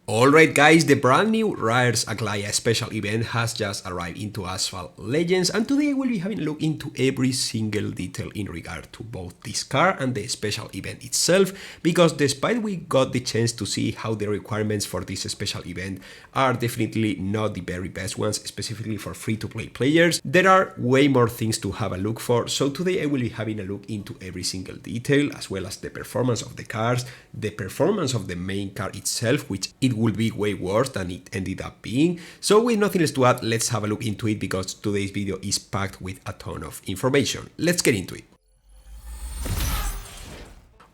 Alright guys, the brand new Ryers Agllaya special event has just arrived into Asphalt Legends, and today we'll be having a look into every single detail in regard to both this car and the special event itself, because despite we got the chance to see how the requirements for this special event are definitely not the very best ones, specifically for free-to-play players, there are way more things to have a look for. So today I will be having a look into every single detail, as well as the performance of the cars, the performance of the main car itself, which it will be way worse than it ended up being. So with nothing else to add, let's have a look into it, because today's video is packed with a ton of information. Let's get into it.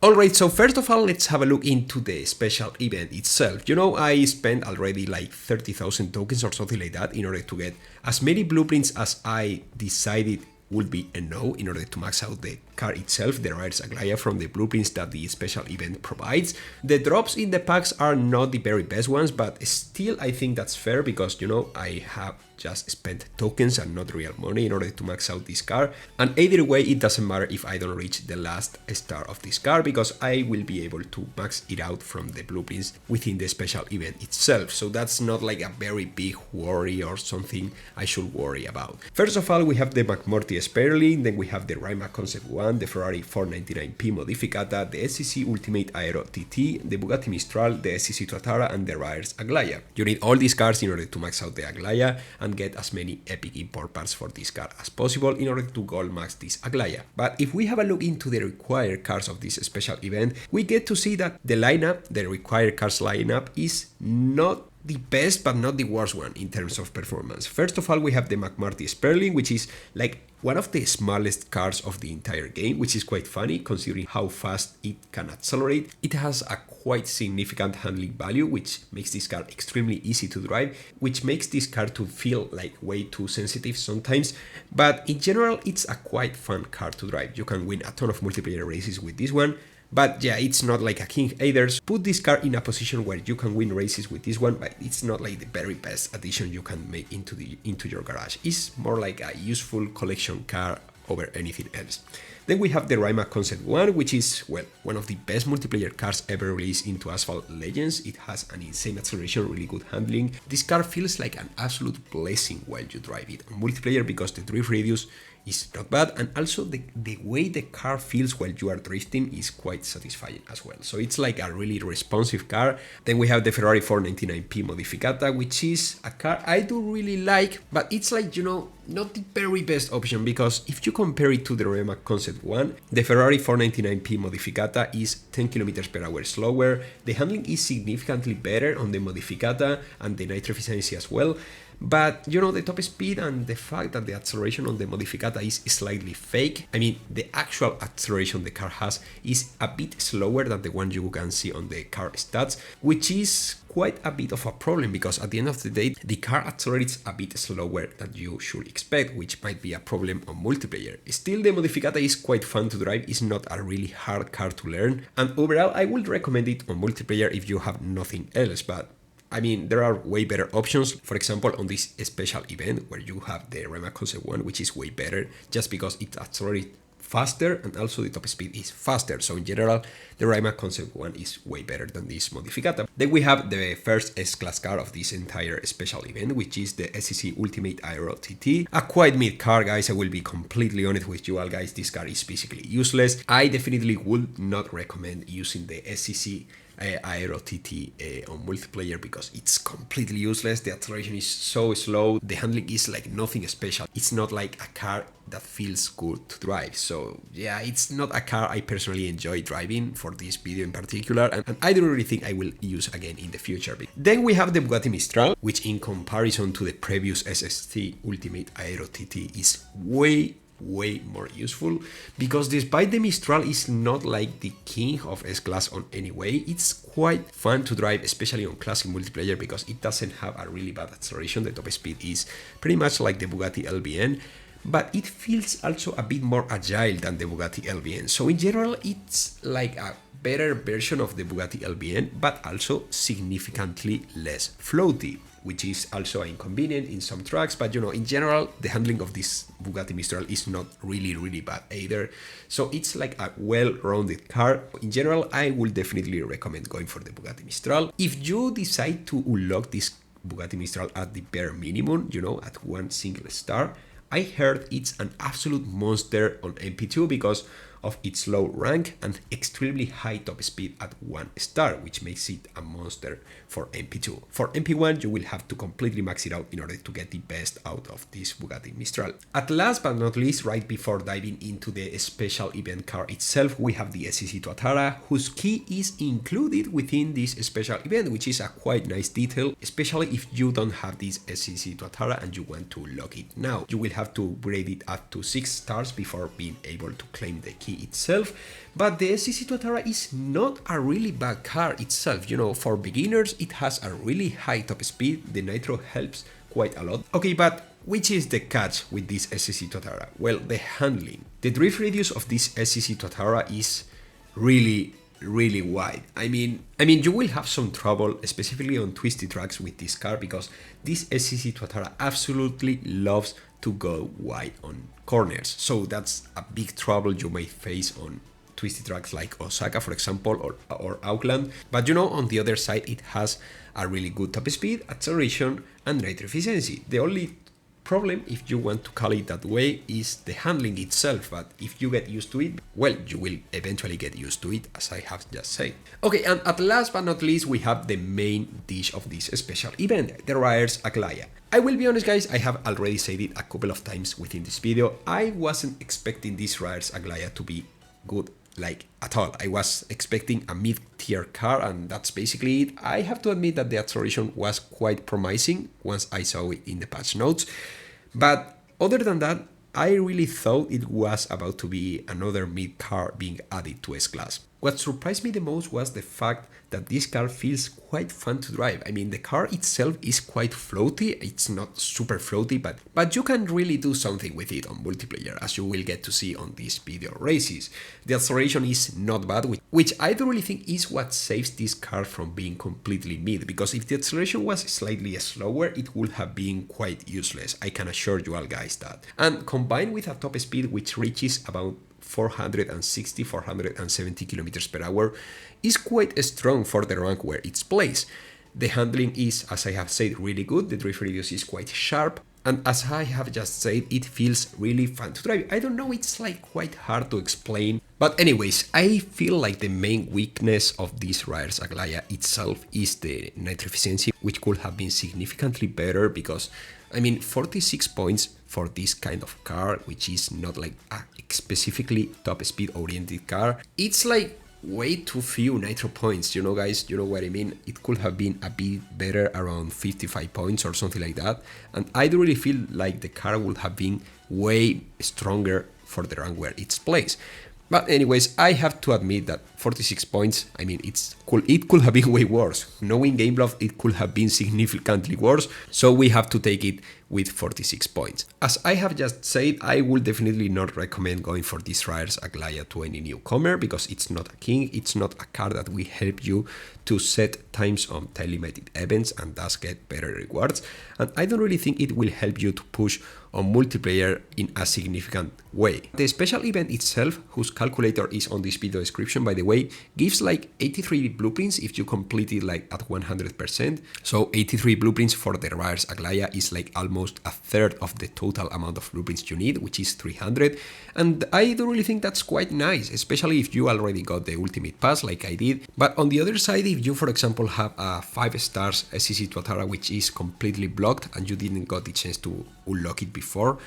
Alright, so first of all, let's have a look into the special event itself. You know, I spent already like 30,000 tokens or something like that in order to get as many blueprints as I decided would be enough in order to max out the car itself, the Ryers Agllaya, from the blueprints that the special event provides. The drops in the packs are not the very best ones, but still I think that's fair, because, you know, I have just spent tokens and not real money in order to max out this car, and either way it doesn't matter if I don't reach the last star of this car, because I will be able to max it out from the blueprints within the special event itself. So that's not like a very big worry or something I should worry about. First of all, we have the Macmorte Sperling, then we have the Rimac Concept One, the Ferrari 499p Modificata, the SSC Ultimate TT, the Bugatti Mistral, the SSC Tuatara, and the Ryers Agllaya. You need all these cars in order to max out the Agllaya and get as many epic import parts for this car as possible in order to gold max this Agllaya. But if we have a look into the required cars of this special event, we get to see that the lineup, the required cars lineup, is not the best but not the worst one in terms of performance. First of all, we have the Macmorte Sperling, which is like one of the smallest cars of the entire game, which is quite funny considering how fast it can accelerate. It has a quite significant handling value, which makes this car extremely easy to drive, which makes this car to feel like way too sensitive sometimes, but in general it's a quite fun car to drive. You can win a ton of multiplayer races with this one. But yeah, it's not like a king either. So put this car in a position where you can win races with this one, but it's not like the very best addition you can make into your garage. It's more like a useful collection car over anything else. Then we have the Rimac Concept One, which is, well, one of the best multiplayer cars ever released into Asphalt Legends. It has an insane acceleration, really good handling. This car feels like an absolute blessing while you drive it on multiplayer, because the drift radius is not bad, and also the way the car feels while you are drifting is quite satisfying as well. So it's like a really responsive car. Then we have the Ferrari 499p Modificata, which is a car I do really like, but it's like, you know, not the very best option, because if you compare it to the Rimac Concept One, the Ferrari 499p Modificata is 10 km/h slower, the handling is significantly better on the Modificata and the nitro efficiency as well. But, you know, the top speed and the fact that the acceleration on the Modificata is slightly fake. I mean, the actual acceleration the car has is a bit slower than the one you can see on the car stats, which is quite a bit of a problem, because at the end of the day, the car accelerates a bit slower than you should expect, which might be a problem on multiplayer. Still, the Modificata is quite fun to drive, it's not a really hard car to learn, and overall I would recommend it on multiplayer if you have nothing else. But I mean, there are way better options. For example, on this special event where you have the Rimac Concept One, which is way better just because it accelerates faster and also the top speed is faster. So in general, the Rimac Concept One is way better than this Modificata. Then we have the first S-Class car of this entire special event, which is the SSC Ultimate TT. A quite mid car, guys. I will be completely honest with you all, guys. This car is basically useless. I definitely would not recommend using the SSC TT on multiplayer, because it's completely useless. The acceleration is so slow, the handling is like nothing special. It's not like a car that feels good to drive. So yeah, it's not a car I personally enjoy driving for this video in particular, and I don't really think I will use again in the future. Then we have the Bugatti Mistral, which in comparison to the previous SSC Ultimate TT is way more useful, because despite the Mistral is not like the king of S-Class on any way, it's quite fun to drive, especially on classic multiplayer, because it doesn't have a really bad acceleration. The top speed is pretty much like the Bugatti LBN, but it feels also a bit more agile than the Bugatti LBN. So in general, it's like a better version of the Bugatti LBN, but also significantly less floaty, which is also inconvenient in some tracks. But in general, the handling of this Bugatti Mistral is not really bad either. So it's like a well-rounded car. In general, I will definitely recommend going for the Bugatti Mistral. If you decide to unlock this Bugatti Mistral at the bare minimum, at one single star, I heard it's an absolute monster on MP2 because of its low rank and extremely high top speed at 1 star, which makes it a monster for MP2. For MP1, you will have to completely max it out in order to get the best out of this Bugatti Mistral. At last but not least, right before diving into the special event car itself, we have the SSC Tuatara, whose key is included within this special event, which is a quite nice detail, especially if you don't have this SSC Tuatara and you want to unlock it now. You will have to upgrade it up to 6 stars before being able to claim the key itself. But the SSC Tuatara is not a really bad car itself. For beginners, it has a really high top speed. The nitro helps quite a lot. Okay, but which is the catch with this SSC Tuatara? Well, the handling. The drift radius of this SSC Tuatara is really wide. I mean, you will have some trouble, specifically on twisty tracks with this car, because this SSC Tuatara absolutely loves to go wide on corners. So that's a big trouble you may face on twisty tracks like Osaka, for example, or Auckland. But on the other side, it has a really good top speed, acceleration, and nitro efficiency. The only problem, if you want to call it that way, is the handling itself. But if you get used to it, well, you will eventually get used to it, as I have just said. Okay, and at last but not least, we have the main dish of this special event, the Ryers Agllaya. I will be honest, guys, I have already said it a couple of times within this video. I wasn't expecting this Ryers Agllaya to be good at all. I was expecting a mid-tier car, and that's basically it. I have to admit that the acceleration was quite promising once I saw it in the patch notes, but other than that, I really thought it was about to be another mid car being added to S-Class. What surprised me the most was the fact that this car feels quite fun to drive. I mean, the car itself is quite floaty. It's not super floaty, but you can really do something with it on multiplayer, as you will get to see on these video races. The acceleration is not bad, which I don't really think is what saves this car from being completely mid, because if the acceleration was slightly slower, it would have been quite useless. I can assure you all guys that. And combined with a top speed which reaches about 460-470 kilometers per hour, is quite strong for the rank where it's placed. The handling is, as I have said, really good. The drift radius is quite sharp, and as I have just said, it feels really fun to drive. I don't know, it's quite hard to explain. But anyways, I feel like the main weakness of this Ryers Agllaya itself is the nitro efficiency, which could have been significantly better, because 46 points for this kind of car, which is not a specifically top speed oriented car, it's way too few nitro points, guys, you know what I mean? It could have been a bit better, around 55 points or something like that, and I do really feel like the car would have been way stronger for the rank where it's placed. But anyways, I have to admit that 46 points, it could have been way worse. Knowing Gameloft, it could have been significantly worse, so we have to take it with 46 points. As I have just said, I will definitely not recommend going for this Ryers Agllaya to any newcomer, because it's not a king, it's not a car that will help you to set times on telemated events and thus get better rewards, and I don't really think it will help you to push on multiplayer in a significant way. The special event itself, whose calculator is on this video description by the way, gives 83 blueprints if you complete it at 100%. So 83 blueprints for the Ryers Agllaya is almost a third of the total amount of blueprints you need, which is 300. And I don't really think that's quite nice, especially if you already got the Ultimate Pass like I did. But on the other side, if you for example have a 5 stars SSC Tuatara which is completely blocked and you didn't got the chance to unlock it before,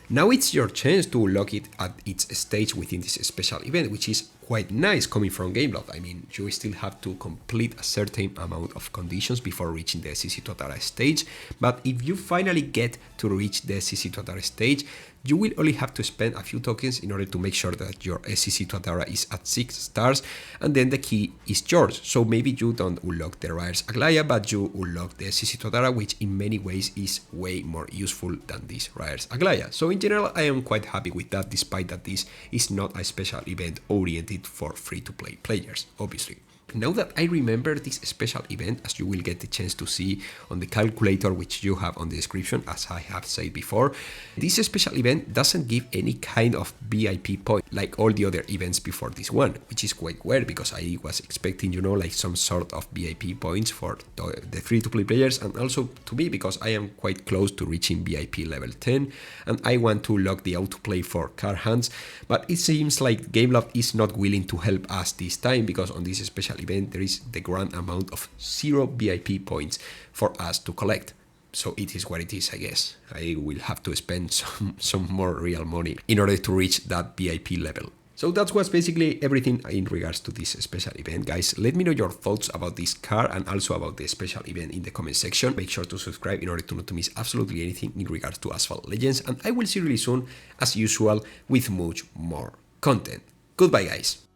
now it's your chance to unlock it at its stage within this special event, which is quite nice coming from Gameloft. You still have to complete a certain amount of conditions before reaching the SSC Tuatara stage, but if you finally get to reach the SSC Tuatara stage, you will only have to spend a few tokens in order to make sure that your SSC Tuatara is at 6 stars, and then the key is yours. So maybe you don't unlock the Ryers Agllaya, but you unlock the SSC Tuatara, which in many ways is way more useful than this Ryers Agllaya. So in general, I am quite happy with that, despite that this is not a special event oriented it for free-to-play players, obviously. Now that I remember this special event, as you will get the chance to see on the calculator which you have on the description, as I have said before, this special event doesn't give any kind of VIP point like all the other events before this one, which is quite weird because I was expecting, you know, like some sort of VIP points for the free-to-play players, and also to me because I am quite close to reaching VIP level 10 and I want to lock the autoplay for car hands, but it seems like Gameloft is not willing to help us this time because on this special event there is the grand amount of 0 VIP points for us to collect. So it is what it is, I guess. I will have to spend some more real money in order to reach that VIP level. So that was basically everything in regards to this special event, guys. Let me know your thoughts about this car and also about the special event in the comment section. Make sure to subscribe in order to not miss absolutely anything in regards to Asphalt Legends, and I will see you really soon, as usual, with much more content. Goodbye, guys.